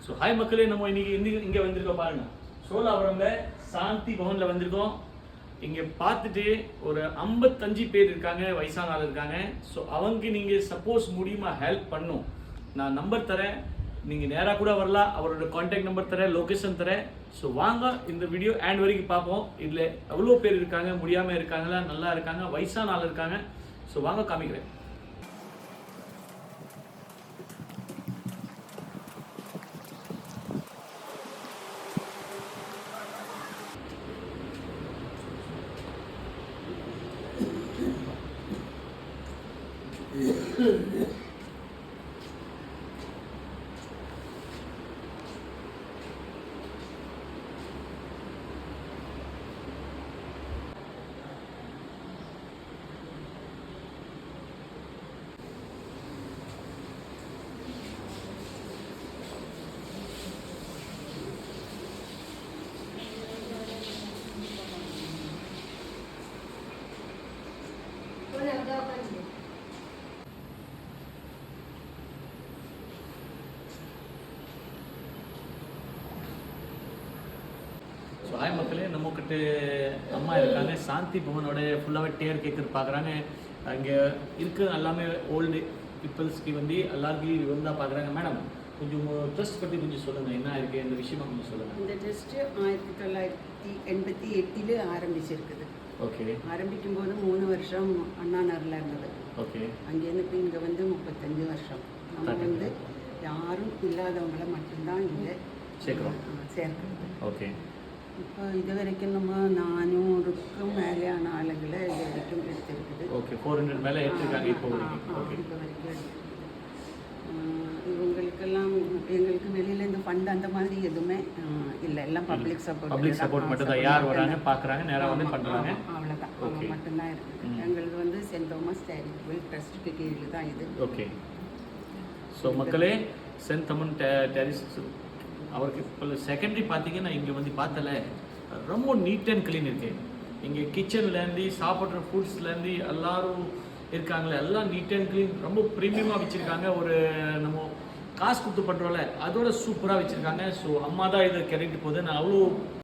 So hi மக்களே, நம்ம இன்னைக்கு இங்கே வந்திருக்கோம் பாருங்க. சோலாவரம்ல சாந்தி பவனில் வந்திருக்கோம். இங்கே பார்த்துட்டு ஒரு 55 பேர் இருக்காங்க, வயசான ஆள் இருக்காங்க. ஸோ அவங்க நீங்கள் சப்போஸ் முடியுமா ஹெல்ப் பண்ணும், நான் நம்பர் தரேன், நீங்கள் நேராக கூட வரலாம். அவரோட கான்டாக்ட் நம்பர் தரேன், லொக்கேஷன் தரேன். ஸோ வாங்க இந்த வீடியோ ஆண்ட் வரைக்கும் பார்ப்போம். இதில் எவ்வளோ பேர் இருக்காங்க, முடியாமல் இருக்காங்களா, நல்லா இருக்காங்க, வயசான ஆள் இருக்காங்க. ஸோ வாங்க காமிக்கிறேன். ஸோ ஹாய் மக்களே, நம்மக்கிட்ட அம்மா இருக்காங்க. சாந்தி பவனோட ஃபுல்லாகவே டேர் கேட்குறது பார்க்குறாங்க. அங்கே இருக்க எல்லாமே ஓல்டு பீப்புள்ஸ்க்கு வந்து எல்லாருக்கும் வந்தால் பார்க்குறாங்க. மேடம், கொஞ்சம் ட்ரஸ்ட் பற்றி கொஞ்சம் சொல்லுங்கள், என்ன இருக்குது இந்த விஷயமா கொஞ்சம் சொல்லுங்கள். இந்த ட்ரஸ்ட்டு 1988 ஆரம்பிச்சிருக்குது. ஓகே. ஆரம்பிக்கும் போது 3 வருஷம் அண்ணா நகரில் இருந்தது. ஓகே. அங்கேருந்து இப்போ இங்கே வந்து 35 வருஷம். நம்ம வந்து யாரும் இல்லாதவங்கள மட்டும்தான் இங்கே சேர்க்கிறது. ஓகே. இப்போ இது வரைக்கும் நம்ம 400க்கும் மேலேயான ஆளுங்களை இது வரைக்கும் எடுத்திருக்குது. ஓகே. 400 மேலே எடுத்துருக்காங்க இப்போ வரைக்கும். ஓகே. இப்போ வரைக்கும் இவங்களுக்கெல்லாம் எங்களுக்கு வெளியில் இந்த ஃபண்ட் அந்த மாதிரி எதுவுமே இல்லை. எல்லாம் பப்ளிக் சப்போர்ட் மட்டும் தான். யார் வராங்க பார்க்குறாங்க, நேராக வந்து பண்ணுறாங்க, அவ்வளோதான். அவங்க மட்டும்தான் இருக்குது. எங்களுக்கு வந்து சென்ட் தாமஸ் சேரிட்டபிள் ட்ரஸ்ட்டுக்கு கீழே தான் இது. ஓகே. ஸோ மக்களே, சென்ட் தமன் டெரிஸ் அவருக்கு இப்போ செகண்டரி பார்த்தீங்கன்னா இங்கே வந்து பார்த்தல ரொம்ப நீட் அண்ட் க்ளீன் இருக்குது. இங்கே கிச்சன்லேருந்து சாப்பிட்ற ஃபுட்ஸ்லேருந்து எல்லாரும் இருக்காங்களே, எல்லாம் நீட் அண்ட் க்ளீன், ரொம்ப ப்ரீமியமாக வச்சுருக்காங்க. ஒரு நம்ம காசு கொடுத்து பண்ணுறோம்ல, அதோட சூப்பராக வச்சுருக்காங்க. ஸோ அம்மா தான் இதை கரெக்ட் போகுது. நான் அவ்வளோ